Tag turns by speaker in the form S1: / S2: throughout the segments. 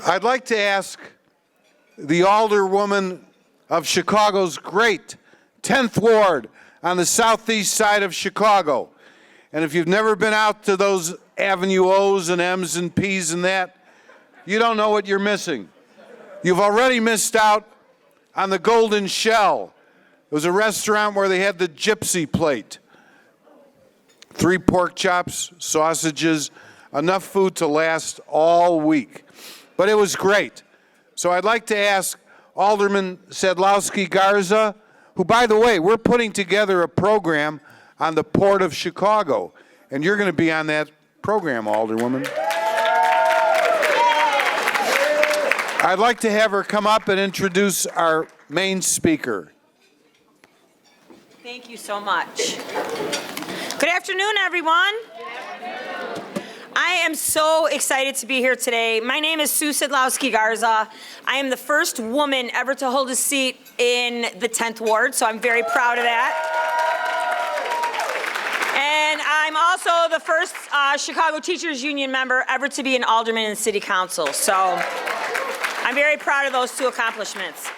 S1: I'd like to ask the Alderwoman of Chicago's great 10th Ward on the southeast side of Chicago. And if you've never been out to those Avenue O's and M's and P's and that, you don't know what you're missing. You've already missed out on the Golden Shell. It was a restaurant where they had the gypsy plate. 3 pork chops, sausages, enough food to last all week. But it was great. So I'd like to ask Alderman Sadlowski Garza, who, by the way, we're putting together a program on the Port of Chicago, and you're going to be on that program, Alderwoman. I'd like to have her come up and introduce our main speaker.
S2: Thank you so much. Good afternoon, everyone. I am so excited to be here today. My name is Sue Sadlowski Garza. I am the first woman ever to hold a seat in the 10th Ward, so I'm very proud of that. And I'm also the first Chicago Teachers Union member ever to be an alderman in City Council, so I'm very proud of those 2 accomplishments.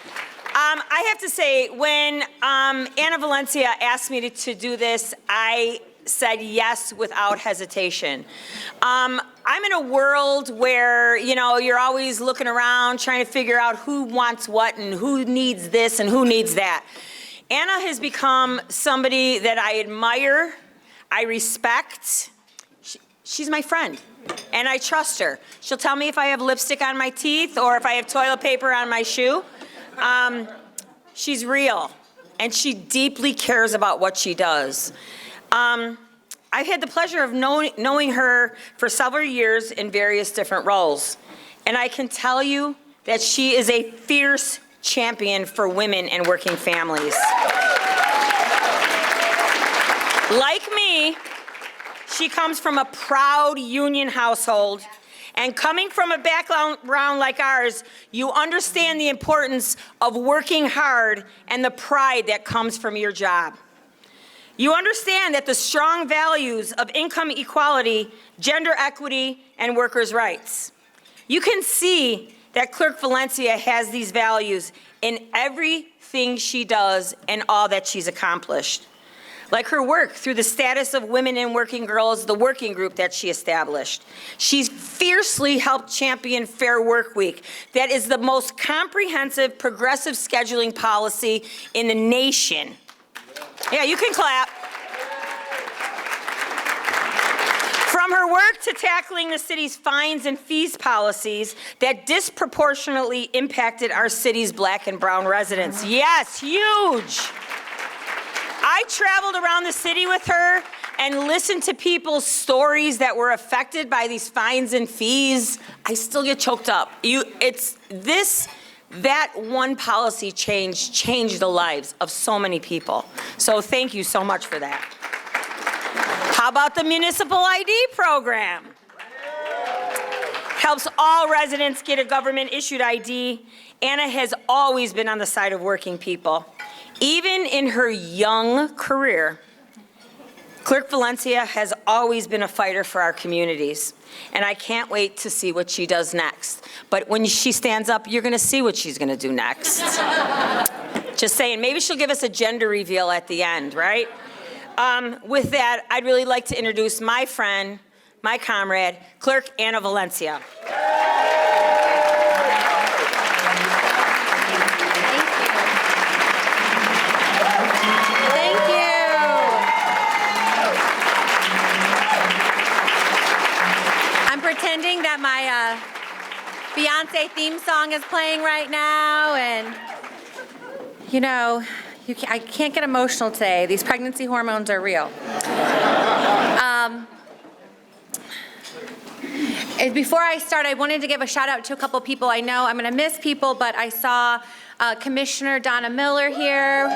S2: I have to say, when Anna Valencia asked me to do this, I said yes without hesitation. I'm in a world where, you know, you're always looking around trying to figure out who wants what and who needs this and who needs that. Anna has become somebody that I admire, I respect. She's my friend, and I trust her. She'll tell me if I have lipstick on my teeth or if I have toilet paper on my shoe. She's real, and she deeply cares about what she does. I've had the pleasure of knowing her for several years in various different roles, and I can tell you that she is a fierce champion for women and working families. Like me, she comes from a proud union household, and coming from a background like ours, you understand the importance of working hard and the pride that comes from your job. You understand that the strong values of income equality, gender equity, and workers' rights. You can see that Clerk Valencia has these values in everything she does and all that she's accomplished. Like her work through the Status of Women and Working Girls, the working group that she established. She's fiercely helped champion Fair Work Week. That is the most comprehensive, progressive scheduling policy in the nation. Yeah, you can clap. From her work to tackling the city's fines and fees policies that disproportionately impacted our city's Black and brown residents. Yes, huge. I traveled around the city with her and listened to people's stories that were affected by these fines and fees. I still get choked up. That one policy changed the lives of so many people. So thank you so much for that. How about the municipal ID program? Helps all residents get a government-issued ID. Anna has always been on the side of working people. Even in her young career, Clerk Valencia has always been a fighter for our communities, and I can't wait to see what she does next. But when she stands up, you're gonna see what she's gonna do next. Just saying, maybe she'll give us a gender reveal at the end, right? With that, I'd really like to introduce my friend, my comrade, Clerk Anna Valencia.
S3: Pretending that my Beyonce theme song is playing right now, and you know, I can't get emotional today. These pregnancy hormones are real. Before I start, I wanted to give a shout out to a couple people. I know I'm going to miss people, but I saw Commissioner Donna Miller here.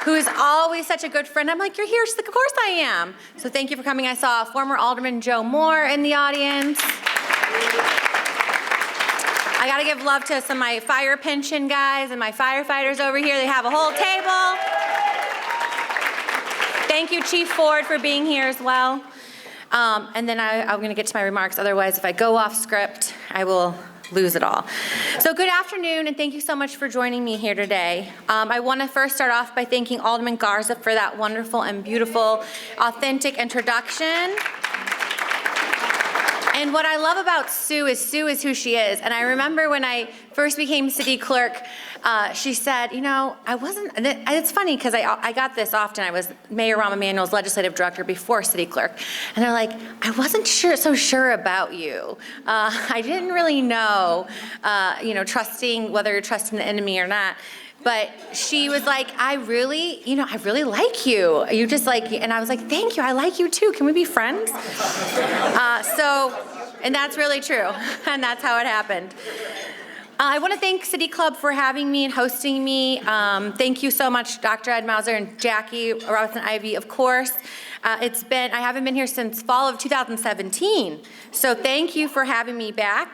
S3: Who is always such a good friend. I'm like, you're here? She's like, of course I am. So thank you for coming. I saw former Alderman Joe Moore in the audience. I gotta give love to some of my fire pension guys and my firefighters over here. They have a whole table. Thank you, Chief Ford, for being here as well. And then I'm going to get to my remarks. Otherwise, if I go off script, I will lose it all. So good afternoon, and thank you so much for joining me here today. I want to first start off by thanking Alderman Garza for that wonderful and beautiful, authentic introduction. And what I love about Sue is who she is. And I remember when I first became city clerk, she said, you know, I wasn't, and it's funny because I got this often. I was Mayor Rahm Emanuel's legislative director before city clerk. And they're like, I wasn't so sure about you. I didn't really know, trusting, whether you're trusting the enemy or not. But she was like, I really like you. You just like, and I was like, thank you, I like you too. Can we be friends? And that's really true. And that's how it happened. I want to thank City Club for having me and hosting me. Thank you so much, Dr. Ed Mauser and Jackie Robinson-Ivy, of course. I haven't been here since fall of 2017. So thank you for having me back.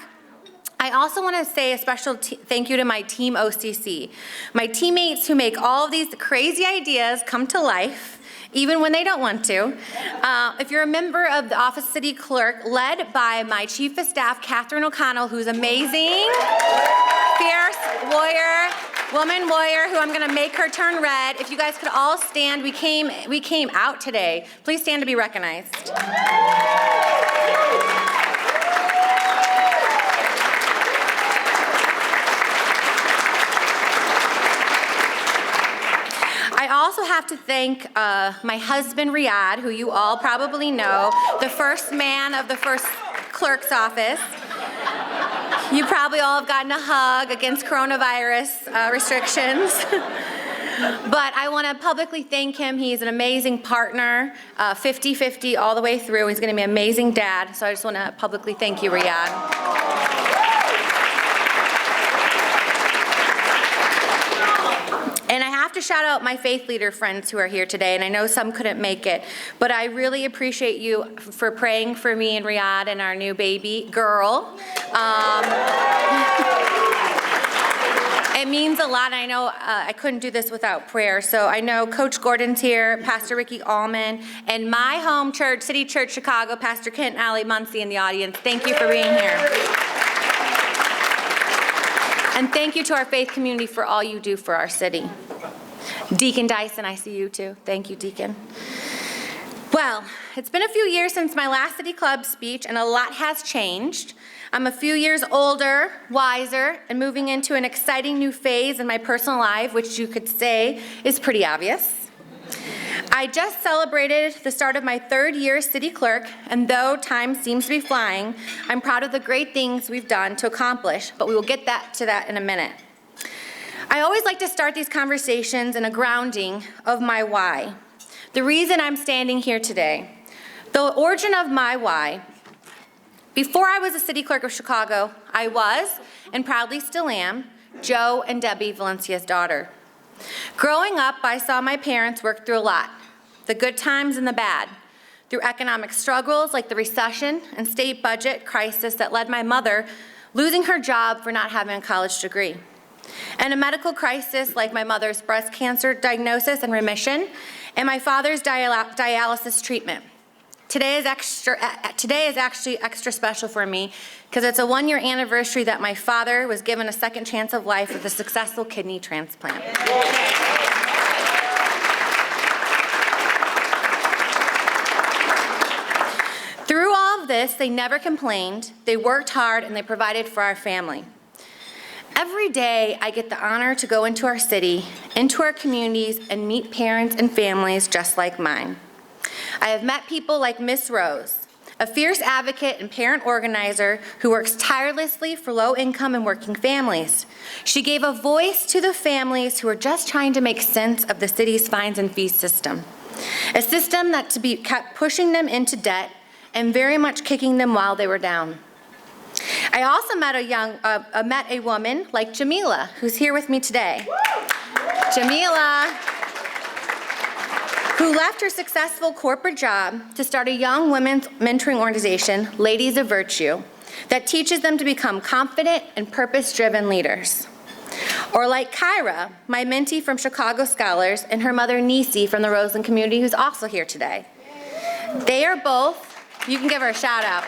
S3: I also want to say a special thank you to my team OCC, my teammates who make all of these crazy ideas come to life, even when they don't want to. If you're a member of the Office of City Clerk, led by my Chief of Staff, Catherine O'Connell, who's amazing, fierce woman warrior, who I'm going to make her turn red. If you guys could all stand, we came out today. Please stand to be recognized. I also have to thank my husband, Riyadh, who you all probably know, the first man of the first clerk's office. You probably all have gotten a hug against coronavirus restrictions. But I want to publicly thank him. He's an amazing partner, 50-50 all the way through. He's going to be an amazing dad. So I just want to publicly thank you, Riyadh. And I have to shout out my faith leader friends who are here today, and I know some couldn't make it, but I really appreciate you for praying for me and Riyadh and our new baby girl. It means a lot. I know I couldn't do this without prayer. So I know Coach Gordon's here, Pastor Ricky Allman, and my home church, City Church Chicago, Pastor Kent and Allie Muncie in the audience. Thank you for being here. And thank you to our faith community for all you do for our city. Deacon Dyson, I see you too. Thank you, Deacon. Well, it's been a few years since my last City Club speech, and a lot has changed. I'm a few years older, wiser, and moving into an exciting new phase in my personal life, which you could say is pretty obvious. I just celebrated the start of my 3rd year as city clerk, and though time seems to be flying, I'm proud of the great things we've done to accomplish, but we will get to that in a minute. I always like to start these conversations in a grounding of my why. The reason I'm standing here today, the origin of my why. Before I was a city clerk of Chicago, I was, and proudly still am, Joe and Debbie Valencia's daughter. Growing up, I saw my parents work through a lot, the good times and the bad, through economic struggles like the recession and state budget crisis that led my mother losing her job for not having a college degree, and a medical crisis like my mother's breast cancer diagnosis and remission, and my father's dialysis treatment. Today is actually extra special for me because it's a 1-year anniversary that my father was given a second chance of life with a successful kidney transplant. Through all of this, they never complained, they worked hard, and they provided for our family. Every day, I get the honor to go into our city, into our communities, and meet parents and families just like mine. I have met people like Miss Rose, a fierce advocate and parent organizer who works tirelessly for low-income and working families. She gave a voice to the families who are just trying to make sense of the city's fines and fees system, a system that kept pushing them into debt and very much kicking them while they were down. I also met a woman like Jamila, who's here with me today. Jamila, who left her successful corporate job to start a young women's mentoring organization, Ladies of Virtue, that teaches them to become confident and purpose-driven leaders. Or like Kyra, my mentee from Chicago Scholars, and her mother Nisi from the Roseland community, who's also here today. They are both You can give her a shout out.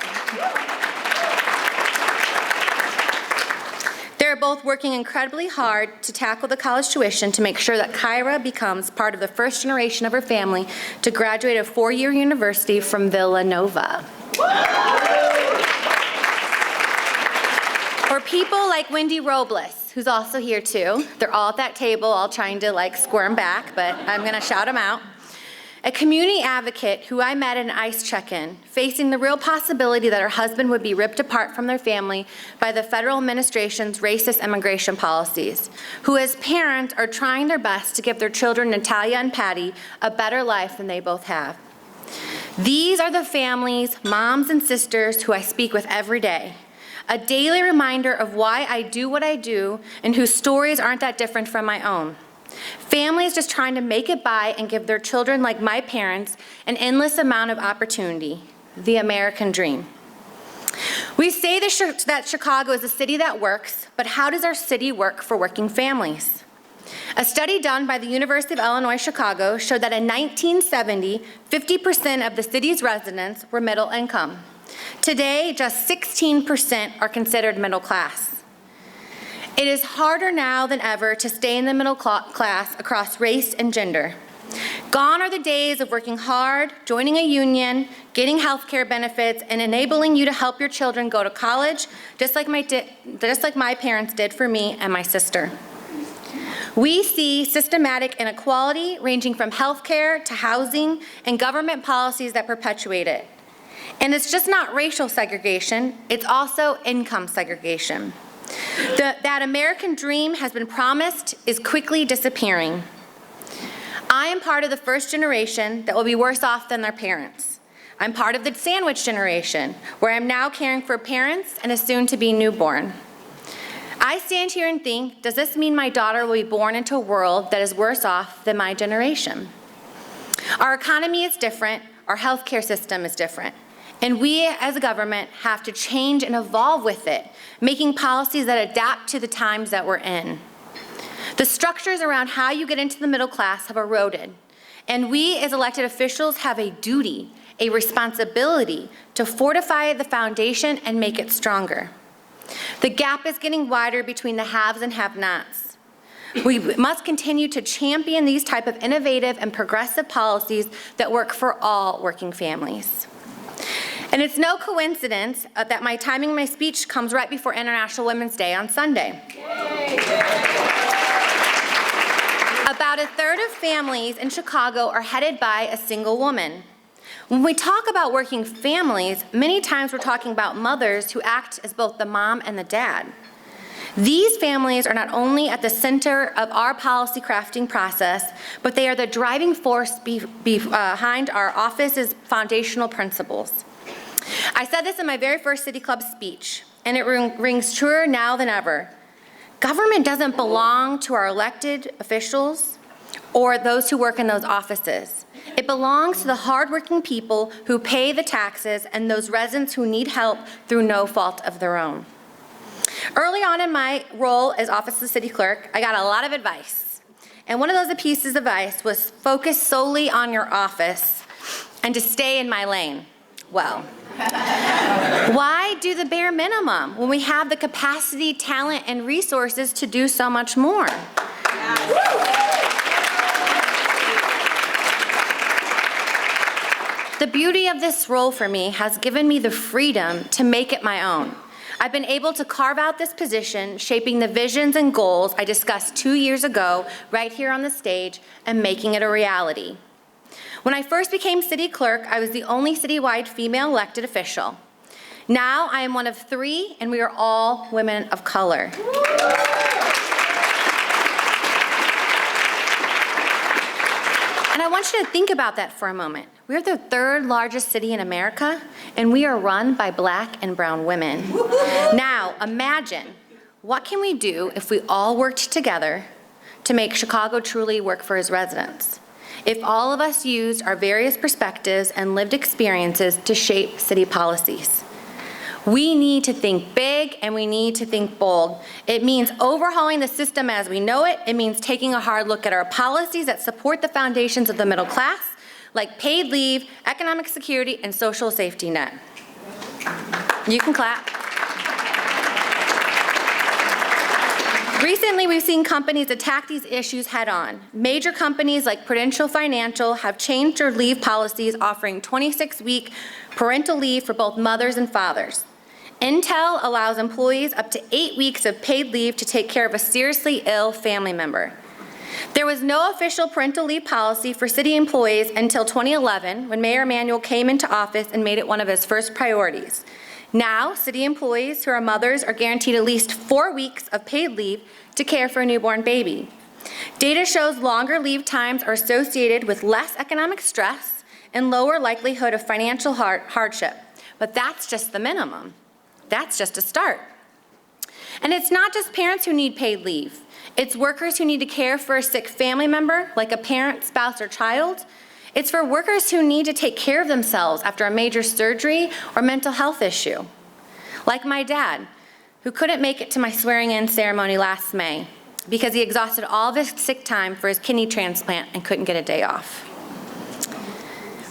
S3: They're both working incredibly hard to tackle the college tuition to make sure that Kyra becomes part of the first generation of her family to graduate a 4-year university from Villanova. Or people like Wendy Robles, who's also here too. They're all at that table, all trying to like squirm back, but I'm gonna shout them out. A community advocate who I met at an ICE check-in, facing the real possibility that her husband would be ripped apart from their family by the federal administration's racist immigration policies, who as parents are trying their best to give their children, Natalia and Patty, a better life than they both have. These are the families, moms and sisters who I speak with every day. A daily reminder of why I do what I do and whose stories aren't that different from my own. Families just trying to make it by and give their children, like my parents, an endless amount of opportunity, the American dream. We say that Chicago is a city that works, but how does our city work for working families? A study done by the University of Illinois Chicago showed that in 1970, 50% of the city's residents were middle income. Today, just 16% are considered middle class. It is harder now than ever to stay in the middle class across race and gender. Gone are the days of working hard, joining a union, getting health care benefits, and enabling you to help your children go to college, just like my parents did for me and my sister. We see systematic inequality ranging from health care to housing and government policies that perpetuate it. And it's just not racial segregation, it's also income segregation. That American dream has been promised is quickly disappearing. I am part of the first generation that will be worse off than their parents. I'm part of the sandwich generation, where I'm now caring for parents and a soon-to-be newborn. I stand here and think, does this mean my daughter will be born into a world that is worse off than my generation? Our economy is different, our healthcare system is different. And we as a government have to change and evolve with it, making policies that adapt to the times that we're in. The structures around how you get into the middle class have eroded, and we as elected officials have a duty, a responsibility to fortify the foundation and make it stronger. The gap is getting wider between the haves and have-nots. We must continue to champion these type of innovative and progressive policies that work for all working families. And it's no coincidence that my timing of my speech comes right before International Women's Day on Sunday. About a third of families in Chicago are headed by a single woman. When we talk about working families, many times we're talking about mothers who act as both the mom and the dad. These families are not only at the center of our policy crafting process, but they are the driving force behind our office's foundational principles. I said this in my very first City Club speech, and it rings truer now than ever. Government doesn't belong to our elected officials or those who work in those offices. It belongs to the hardworking people who pay the taxes and those residents who need help through no fault of their own. Early on in my role as Office of the City Clerk, I got a lot of advice. And one of those pieces of advice was focus solely on your office and to stay in my lane. Well, why do the bare minimum when we have the capacity, talent, and resources to do so much more? The beauty of this role for me has given me the freedom to make it my own. I've been able to carve out this position, shaping the visions and goals I discussed 2 years ago right here on the stage and making it a reality. When I first became city clerk, I was the only citywide female elected official. Now I am one of 3, and we are all women of color. And I want you to think about that for a moment. We're the 3rd largest city in America, and we are run by Black and brown women. Now, imagine, what can we do if we all worked together to make Chicago truly work for its residents? If all of us used our various perspectives and lived experiences to shape city policies. We need to think big and we need to think bold. It means overhauling the system as we know it. It means taking a hard look at our policies that support the foundations of the middle class, like paid leave, economic security, and social safety net. You can clap. Recently, we've seen companies attack these issues head-on. Major companies like Prudential Financial have changed their leave policies, offering 26-week parental leave for both mothers and fathers. Intel allows employees up to 8 weeks of paid leave to take care of a seriously ill family member. There was no official parental leave policy for city employees until 2011, when Mayor Emanuel came into office and made it one of his first priorities. Now, city employees who are mothers are guaranteed at least 4 weeks of paid leave to care for a newborn baby. Data shows longer leave times are associated with less economic stress and lower likelihood of financial hardship. But that's just the minimum. That's just a start. And it's not just parents who need paid leave. It's workers who need to care for a sick family member, like a parent, spouse, or child. It's for workers who need to take care of themselves after a major surgery or mental health issue. Like my dad, who couldn't make it to my swearing-in ceremony last May because he exhausted all of his sick time for his kidney transplant and couldn't get a day off.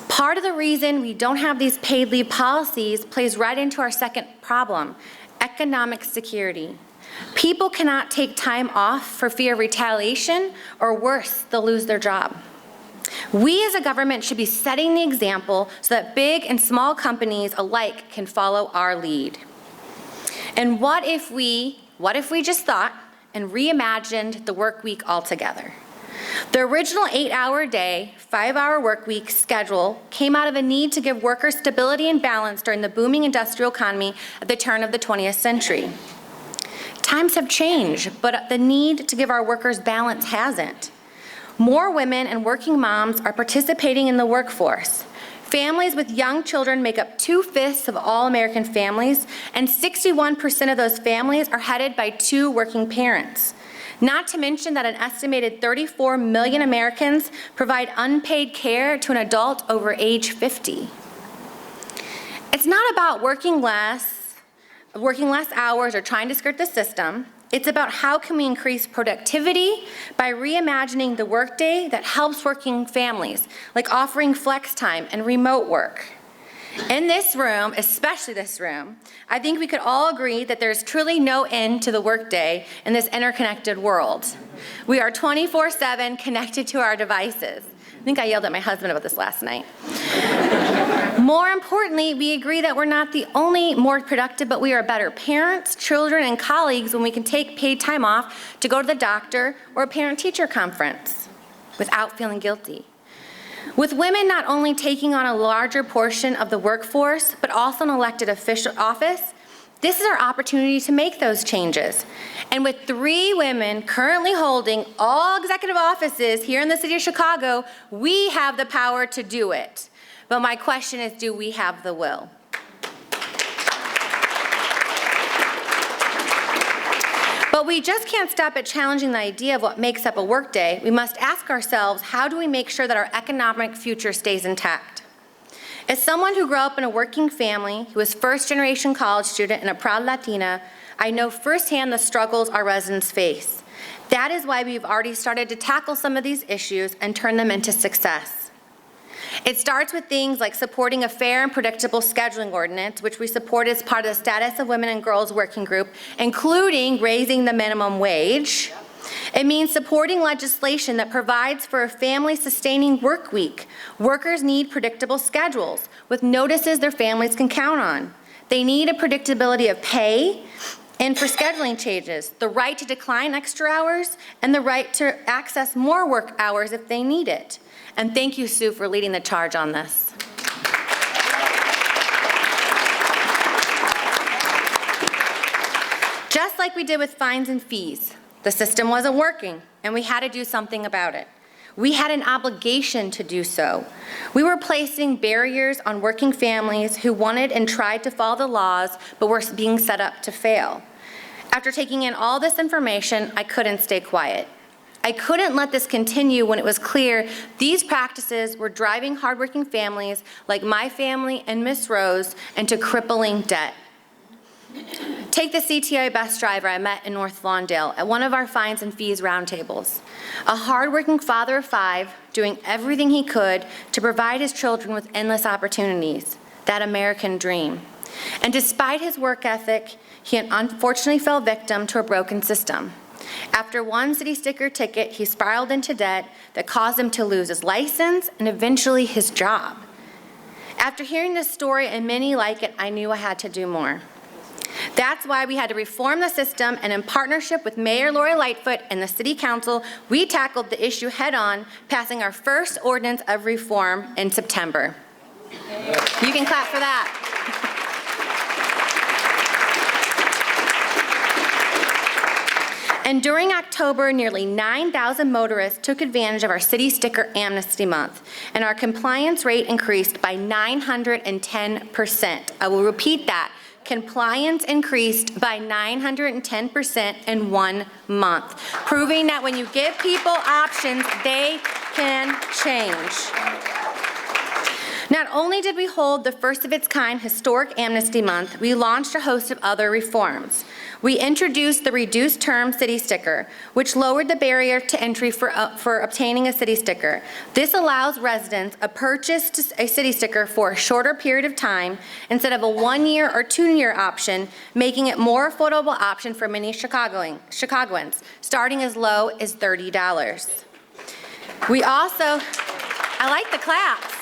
S3: Part of the reason we don't have these paid leave policies plays right into our second problem, economic security. People cannot take time off for fear of retaliation, or worse, they'll lose their job. We as a government should be setting the example so that big and small companies alike can follow our lead. And what if we just thought and reimagined the work week altogether? The original 8-hour day, 5-hour work week schedule came out of a need to give workers stability and balance during the booming industrial economy at the turn of the 20th century. Times have changed, but the need to give our workers balance hasn't. More women and working moms are participating in the workforce. Families with young children make up 2/5 of all American families, and 61% of those families are headed by 2 working parents. Not to mention that an estimated 34 million Americans provide unpaid care to an adult over age 50. It's not about working less hours or trying to skirt the system. It's about how can we increase productivity by reimagining the workday that helps working families, like offering flex time and remote work. In this room, especially this room, I think we could all agree that there's truly no end to the workday in this interconnected world. We are 24/7 connected to our devices. I think I yelled at my husband about this last night. More importantly, we agree that we're not the only more productive, but we are better parents, children, and colleagues when we can take paid time off to go to the doctor or a parent-teacher conference without feeling guilty. With women not only taking on a larger portion of the workforce, but also an elected official office, this is our opportunity to make those changes. And with 3 women currently holding all executive offices here in the city of Chicago, we have the power to do it. But my question is, do we have the will? But we just can't stop at challenging the idea of what makes up a workday. We must ask ourselves, how do we make sure that our economic future stays intact? As someone who grew up in a working family, who was first-generation college student and a proud Latina, I know firsthand the struggles our residents face. That is why we've already started to tackle some of these issues and turn them into success. It starts with things like supporting a fair and predictable scheduling ordinance, which we support as part of the Status of Women and Girls Working Group, including raising the minimum wage. It means supporting legislation that provides for a family-sustaining work week. Workers need predictable schedules with notices their families can count on. They need a predictability of pay and for scheduling changes, the right to decline extra hours, and the right to access more work hours if they need it. And thank you, Sue, for leading the charge on this. Just like we did with fines and fees, the system wasn't working, and we had to do something about it. We had an obligation to do so. We were placing barriers on working families who wanted and tried to follow the laws, but were being set up to fail. After taking in all this information, I couldn't stay quiet. I couldn't let this continue when it was clear these practices were driving hardworking families like my family and Miss Rose into crippling debt. Take the CTI bus driver I met in North Lawndale at one of our fines and fees roundtables. A hardworking father of 5 doing everything he could to provide his children with endless opportunities, that American dream. And despite his work ethic, he unfortunately fell victim to a broken system. After one city sticker ticket, he spiraled into debt that caused him to lose his license and eventually his job. After hearing this story and many like it, I knew I had to do more. That's why we had to reform the system, and in partnership with Mayor Lori Lightfoot and the City Council, we tackled the issue head-on, passing our first ordinance of reform in September. You can clap for that. And during October, nearly 9,000 motorists took advantage of our City Sticker Amnesty Month, and our compliance rate increased by 910%. I will repeat that. Compliance increased by 910% in 1 month, proving that when you give people options, they can change. Not only did we hold the first of its kind historic Amnesty Month, we launched a host of other reforms. We introduced the reduced term city sticker, which lowered the barrier to entry for obtaining a city sticker. This allows residents to purchase a city sticker for a shorter period of time instead of a 1-year or 2-year option, making it more affordable option for many Chicagoans, starting as low as $30. We also, I like the claps.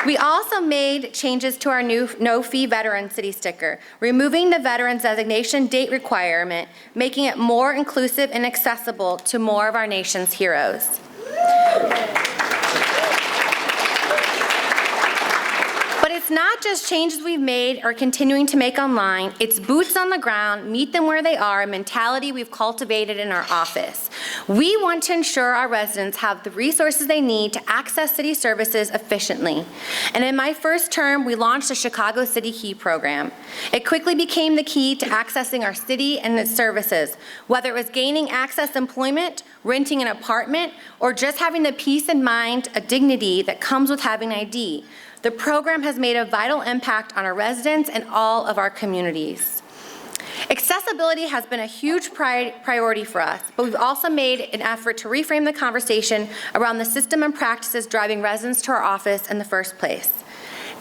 S3: We also made changes to our new no-fee veteran city sticker, removing the veteran's designation date requirement, making it more inclusive and accessible to more of our nation's heroes. But it's not just changes we've made or continuing to make online, it's boots on the ground, meet them where they are, a mentality we've cultivated in our office. We want to ensure our residents have the resources they need to access city services efficiently. And in my first term, we launched the Chicago City Key program. It quickly became the key to accessing our city and its services, whether it was gaining access to employment, renting an apartment, or just having the peace of mind, a dignity that comes with having an ID. The program has made a vital impact on our residents and all of our communities. Accessibility has been a huge priority for us, but we've also made an effort to reframe the conversation around the system and practices driving residents to our office in the first place.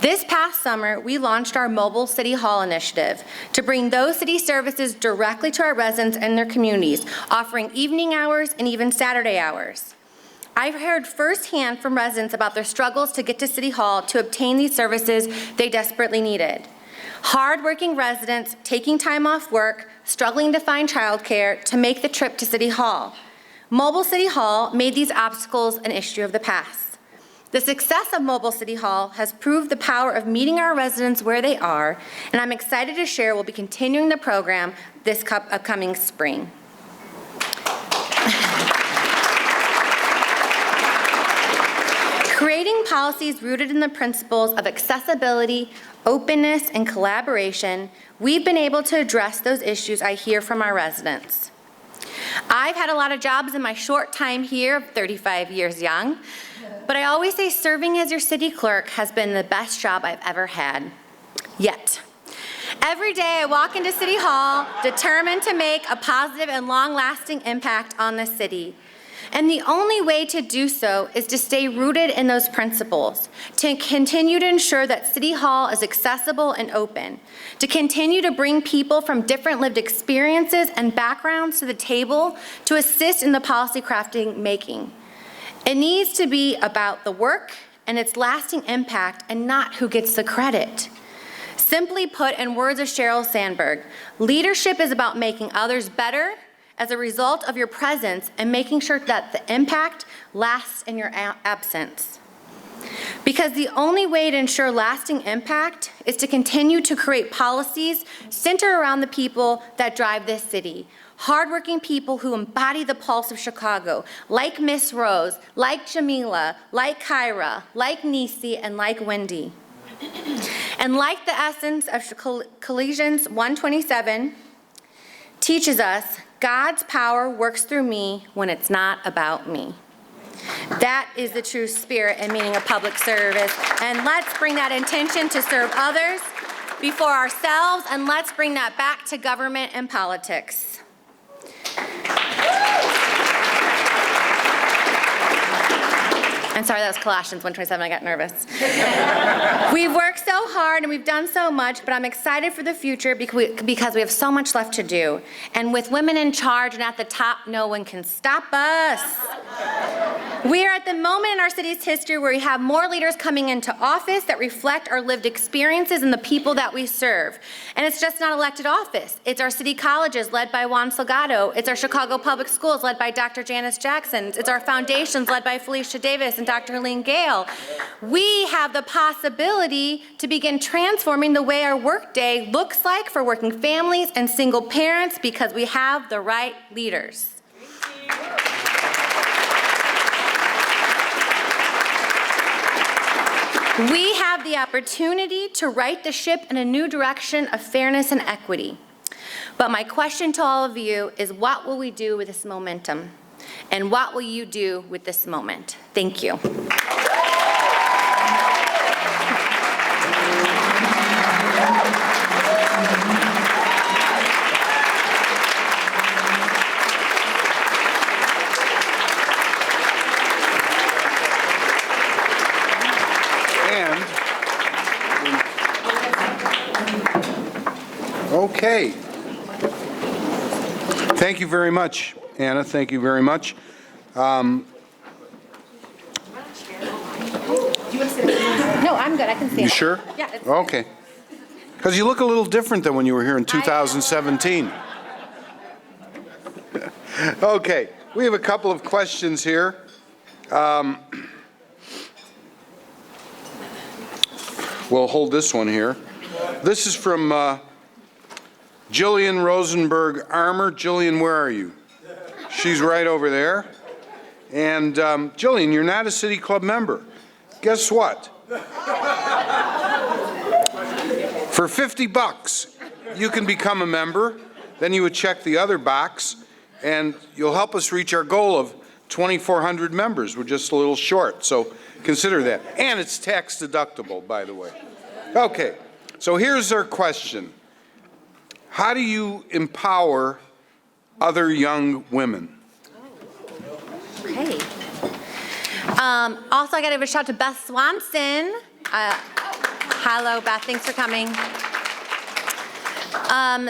S3: This past summer, we launched our Mobile City Hall initiative to bring those city services directly to our residents and their communities, offering evening hours and even Saturday hours. I've heard firsthand from residents about their struggles to get to City Hall to obtain these services they desperately needed. Hard-working residents taking time off work, struggling to find childcare to make the trip to City Hall. Mobile City Hall made these obstacles an issue of the past. The success of Mobile City Hall has proved the power of meeting our residents where they are, and I'm excited to share we'll be continuing the program this upcoming spring. Creating policies rooted in the principles of accessibility, openness, and collaboration, we've been able to address those issues I hear from our residents. I've had a lot of jobs in my short time here, 35 years young, but I always say serving as your city clerk has been the best job I've ever had, yet. Every day I walk into City Hall determined to make a positive and long-lasting impact on the city. And the only way to do so is to stay rooted in those principles, to continue to ensure that City Hall is accessible and open, to continue to bring people from different lived experiences and backgrounds to the table to assist in the policy crafting making. It needs to be about the work and its lasting impact and not who gets the credit. Simply put, in words of Sheryl Sandberg, leadership is about making others better as a result of your presence and making sure that the impact lasts in your absence. Because the only way to ensure lasting impact is to continue to create policies centered around the people that drive this city. Hardworking people who embody the pulse of Chicago, like Miss Rose, like Jamila, like Kyra, like Nisi, and like Wendy. And like the essence of Colossians 1:27 teaches us, God's power works through me when it's not about me. That is the true spirit and meaning of public service. And let's bring that intention to serve others, before ourselves, and let's bring that back to government and politics. I'm sorry, that was Colossians 1:27, I got nervous. We've worked so hard and we've done so much, but I'm excited for the future because we have so much left to do. And with women in charge and at the top, no one can stop us. We are at the moment in our city's history where we have more leaders coming into office that reflect our lived experiences and the people that we serve. And it's just not elected office. It's our city colleges led by Juan Salgado. It's our Chicago Public Schools led by Dr. Janice Jackson. It's our foundations led by Felicia Davis and Dr. Helene Gale. We have the possibility to begin transforming the way our workday looks like for working families and single parents because we have the right leaders. We have the opportunity to right the ship in a new direction of fairness and equity. But my question to all of you is, what will we do with this momentum? And what will you do with this moment? Thank you.
S1: Okay. Thank you very much, Anna. Thank you very much.
S3: No, I'm good. I can see it.
S1: You sure?
S3: Yeah. It's
S1: okay. Because you look a little different than when you were here in 2017. Okay. We have a couple of questions here. We'll hold this one here. This is from Jillian Rosenberg Armour. Jillian, where are you? She's right over there. And Jillian, you're not a City Club member. Guess what? For $50, you can become a member. Then you would check the other box, and you'll help us reach our goal of 2,400 members. We're just a little short, so consider that. And it's tax deductible, by the way. Okay, so here's our question. How do you empower other young women?
S3: Okay. Also, I got to give a shout out to Beth Swanson. Hello, Beth. Thanks for coming.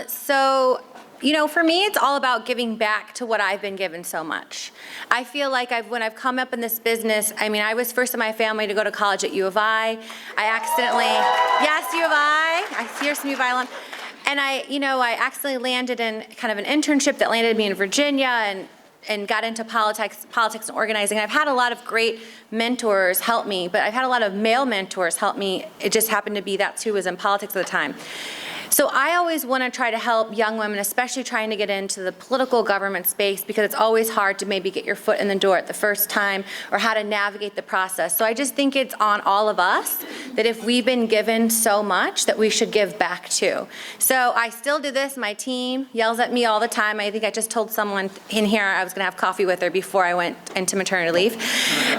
S3: So, you know, for me, it's all about giving back to what I've been given so much. I feel like when I've come up in this business, I mean, I was first in my family to go to college at U of I. I accidentally, yes, U of I hear some U of I alum. And I accidentally landed in kind of an internship that landed me in Virginia and got into politics and organizing. I've had a lot of great mentors help me, but I've had a lot of male mentors help me. It just happened to be that's who was in politics at the time. So I always want to try to help young women, especially trying to get into the political government space, because it's always hard to maybe get your foot in the door at the first time or how to navigate the process. So I just think it's on all of us that if we've been given so much, that we should give back too. So I still do this. My team yells at me all the time. I think I just told someone in here I was going to have coffee with her before I went into maternity leave.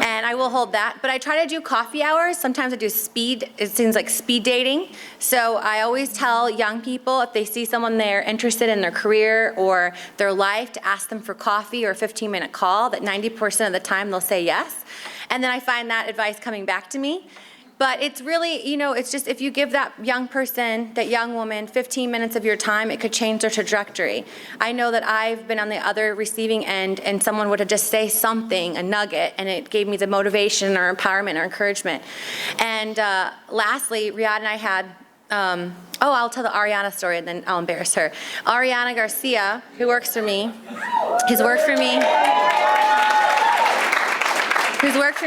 S3: And I will hold that. But I try to do coffee hours. Sometimes I do it seems like speed dating. So I always tell young people, if they see someone they're interested in their career or their life, to ask them for coffee or a 15-minute call, that 90% of the time they'll say yes. And then I find that advice coming back to me. But it's really, it's just if you give that young person, that young woman, 15 minutes of your time, it could change their trajectory. I know that I've been on the other receiving end and someone would have just say something, a nugget, and it gave me the motivation or empowerment or encouragement. And lastly, Riyadh and I had, I'll tell the Ariana story and then I'll embarrass her. Ariana Garcia, who works for me, who's worked for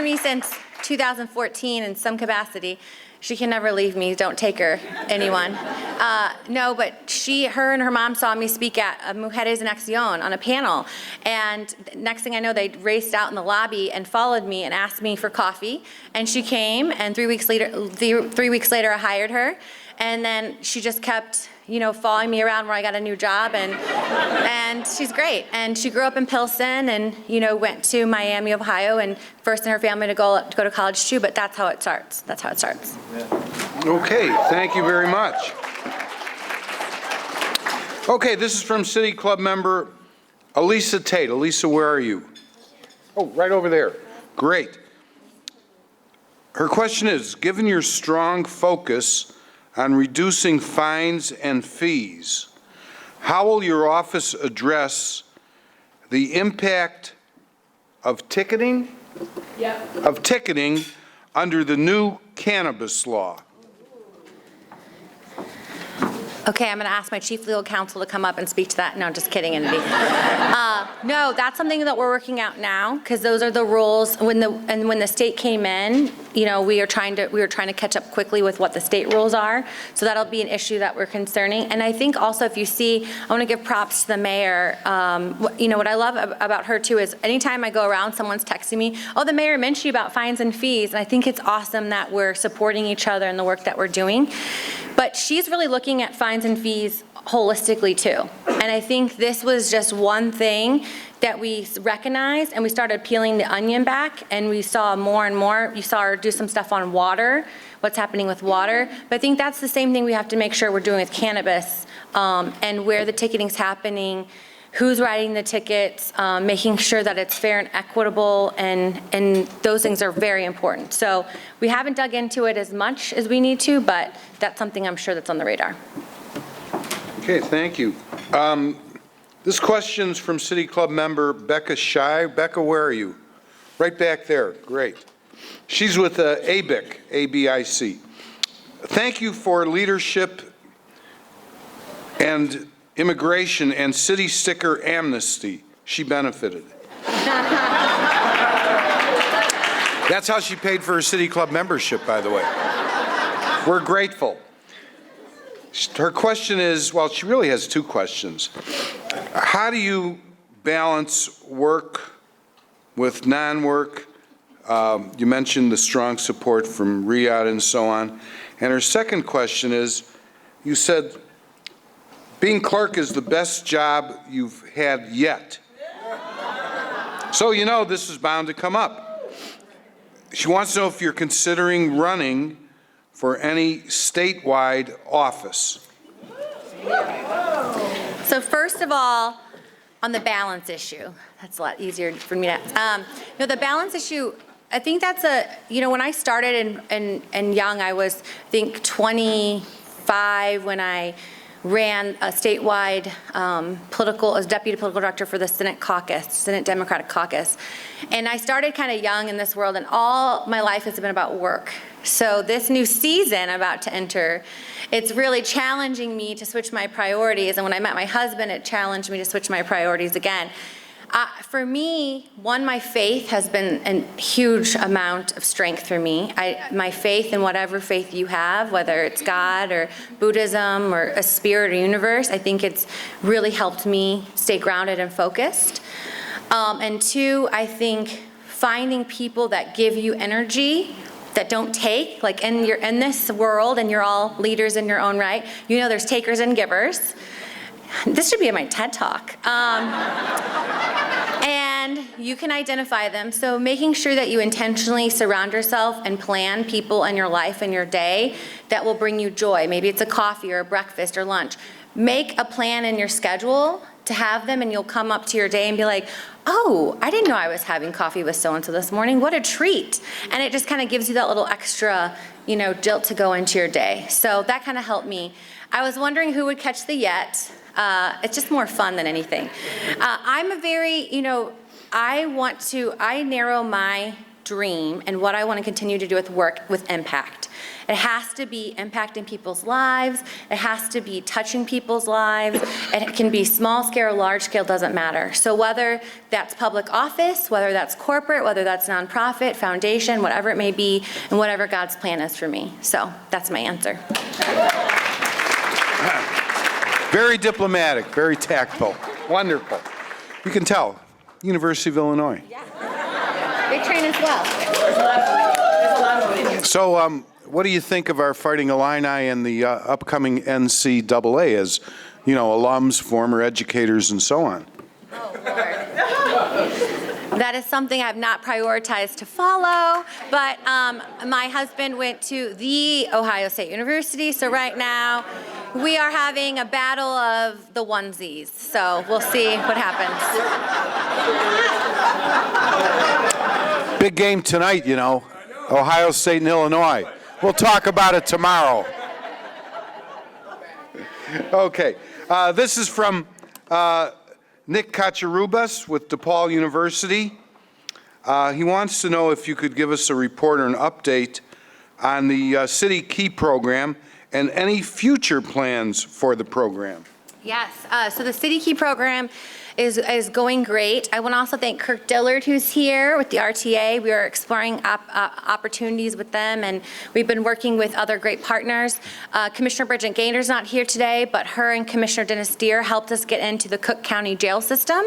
S3: me since 2014 in some capacity. She can never leave me. Don't take her, anyone. No, but her and her mom saw me speak at Mujeres en Acción on a panel. And next thing I know, they raced out in the lobby and followed me and asked me for coffee. And she came, and 3 weeks later, I hired her. And then she just kept, following me around where I got a new job, and she's great. And she grew up in Pilsen and, went to Miami, Ohio, and first in her family to go to college too, but that's how it starts. That's how it starts.
S1: Okay, thank you very much. Okay, this is from City Club member Elisa Tate. Elisa, where are you? Oh, right over there. Great. Her question is, given your strong focus on reducing fines and fees, how will your office address the impact of ticketing? Of ticketing under the new cannabis law?
S3: Okay, I'm going to ask my chief legal counsel to come up and speak to that. No, just kidding, Andy. No, that's something that we're working out now, because those are the rules. When the state came in, you know, we were trying to catch up quickly with what the state rules are. So that'll be an issue that we're concerning. And I think also, if you see, I want to give props to the mayor. You know, what I love about her too is anytime I go around, someone's texting me, oh, the mayor mentioned you about fines and fees. And I think it's awesome that we're supporting each other in the work that we're doing. But she's really looking at fines and fees holistically too. And I think this was just one thing that we recognized, and we started peeling the onion back, and we saw more and more. You saw her do some stuff on water, what's happening with water. But I think that's the same thing we have to make sure we're doing with cannabis, and where the ticketing's happening, who's writing the tickets, making sure that it's fair and equitable, and those things are very important. So we haven't dug into it as much as we need to, but that's something I'm sure that's on the radar.
S1: Okay, thank you. This question's from City Club member Becca Shy. Becca, where are you? Right back there. Great. She's with ABIC, A-B-I-C. Thank you for leadership and immigration and city sticker amnesty. She benefited. That's how she paid for her City Club membership, by the way. We're grateful. Her question is, well, she really has two questions. How do you balance work with non-work? You mentioned the strong support from Riyadh and so on. And her second question is, you said being clerk is the best job you've had yet. So you know this is bound to come up. She wants to know if you're considering running for any statewide office.
S3: So first of all, on the balance issue, that's a lot easier for me to, the balance issue, I think that's when I started and young, I was, I think 25 when I ran a statewide as deputy political director for the Senate Democratic Caucus. And I started kind of young in this world, and all my life has been about work. So this new season I'm about to enter, it's really challenging me to switch my priorities. And when I met my husband, it challenged me to switch my priorities again. For me, my faith has been a huge amount of strength for me. My faith in whatever faith you have, whether it's God or Buddhism or a spirit or universe, I think it's really helped me stay grounded and focused. And two, I think finding people that give you energy, that don't take, like in this world, and you're all leaders in your own right, there's takers and givers. This should be my TED Talk. And you can identify them. So making sure that you intentionally surround yourself and plan people in your life and your day that will bring you joy. Maybe it's a coffee or a breakfast or lunch. Make a plan in your schedule to have them, and you'll come up to your day and be like, oh, I didn't know I was having coffee with so-and-so this morning. What a treat. And it just kind of gives you that little extra, jolt to go into your day. So that kind of helped me. I was wondering who would catch the yet. It's just more fun than anything. I'm a very, I narrow my dream and what I want to continue to do with work with impact. It has to be impacting people's lives. It has to be touching people's lives. It can be small scale or large scale, doesn't matter. So whether that's public office, whether that's corporate, whether that's nonprofit, foundation, whatever it may be, and whatever God's plan is for me. So that's my answer.
S1: Very diplomatic, very tactful. Wonderful. You can tell. University of Illinois.
S3: Yeah. They train as well.
S1: So what do you think of our Fighting Illini and the upcoming NCAA as, alums, former educators, and so on?
S3: Oh, Lord. That is something I've not prioritized to follow, but my husband went to the Ohio State University, so right now We are having a battle of the onesies, so we'll see what happens.
S1: Big game tonight, you know. Ohio State and Illinois. We'll talk about it tomorrow. Okay. This is from Nick Kacharubas with DePaul University. He wants to know if you could give us a report or an update on the City Key program and any future plans for the program.
S3: Yes, so the City Key program is going great. I want to also thank Kirk Dillard, who's here with the RTA. We are exploring opportunities with them, and we've been working with other great partners. Commissioner Bridget Gaynor's not here today, but her and Commissioner Dennis Deere helped us get into the Cook County Jail system.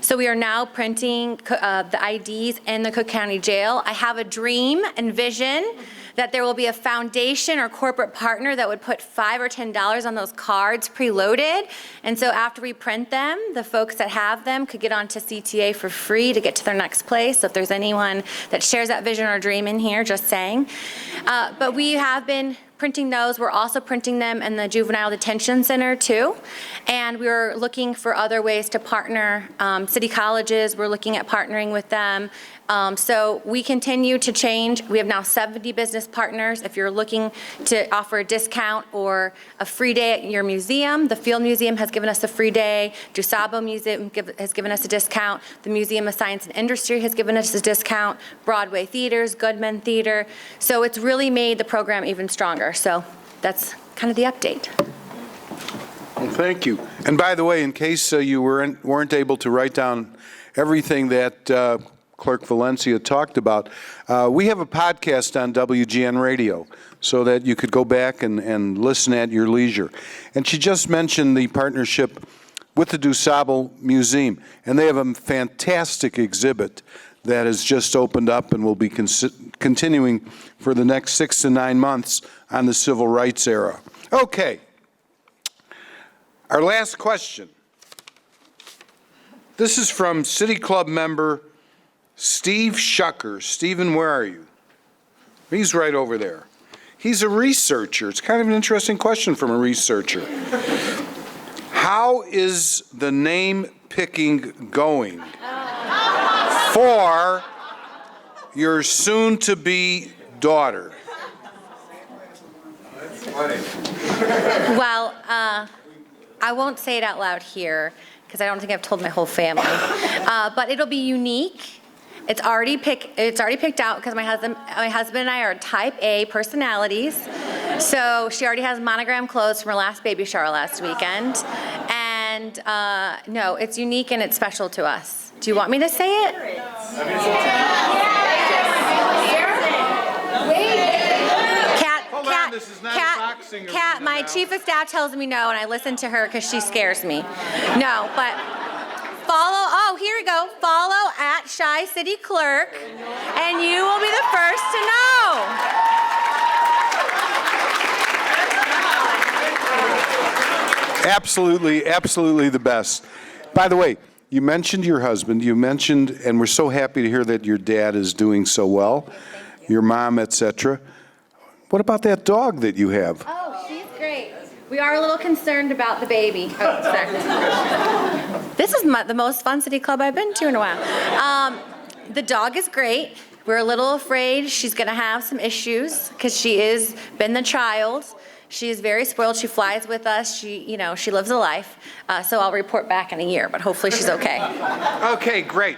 S3: So we are now printing the IDs in the Cook County Jail. I have a dream and vision that there will be a foundation or corporate partner that would put $5 or $10 on those cards preloaded. And so after we print them, the folks that have them could get onto CTA for free to get to their next place. So if there's anyone that shares that vision or dream in here, just saying. But we have been printing those. We're also printing them in the Juvenile Detention Center too. And we're looking for other ways to partner. City colleges, we're looking at partnering with them. So we continue to change. We have now 70 business partners. If you're looking to offer a discount or a free day at your museum, the Field Museum has given us a free day. DuSable Museum has given us a discount. The Museum of Science and Industry has given us a discount. Broadway Theaters, Goodman Theater. So it's really made the program even stronger. So that's kind of the update.
S1: Well, thank you. And by the way, in case you weren't able to write down everything that Clerk Valencia talked about, we have a podcast on WGN Radio so that you could go back and listen at your leisure. And she just mentioned the partnership with the DuSable Museum, and they have a fantastic exhibit that has just opened up and will be continuing for the next 6 to 9 months on the civil rights era. Okay. Our last question. This is from City Club member Steve Shucker. Stephen, where are you? He's right over there. He's a researcher. It's kind of an interesting question from a researcher. How is the name picking going for your soon-to-be daughter?
S3: Well, I won't say it out loud here because I don't think I've told my whole family. But it'll be unique. It's already picked out because my husband and I are type A personalities. So she already has monogram clothes from her last baby shower last weekend. And no, it's unique and it's special to us. Do you want me to say it? Kat, my chief of staff tells me no, and I listen to her because she scares me. No, but follow, here we go. Follow at Shy City Clerk, and you will be the first to know.
S1: Absolutely, absolutely the best. By the way, you mentioned your husband, and we're so happy to hear that your dad is doing so well, your mom, etc. What about that dog that you have?
S3: Oh, she's great. We are a little concerned about the baby. Oh, sorry. This is the most fun city club I've been to in a while. The dog is great. We're a little afraid she's going to have some issues because she has been the child. She is very spoiled. She flies with us. She lives a life. So I'll report back in a year, but hopefully she's okay.
S1: Okay, great.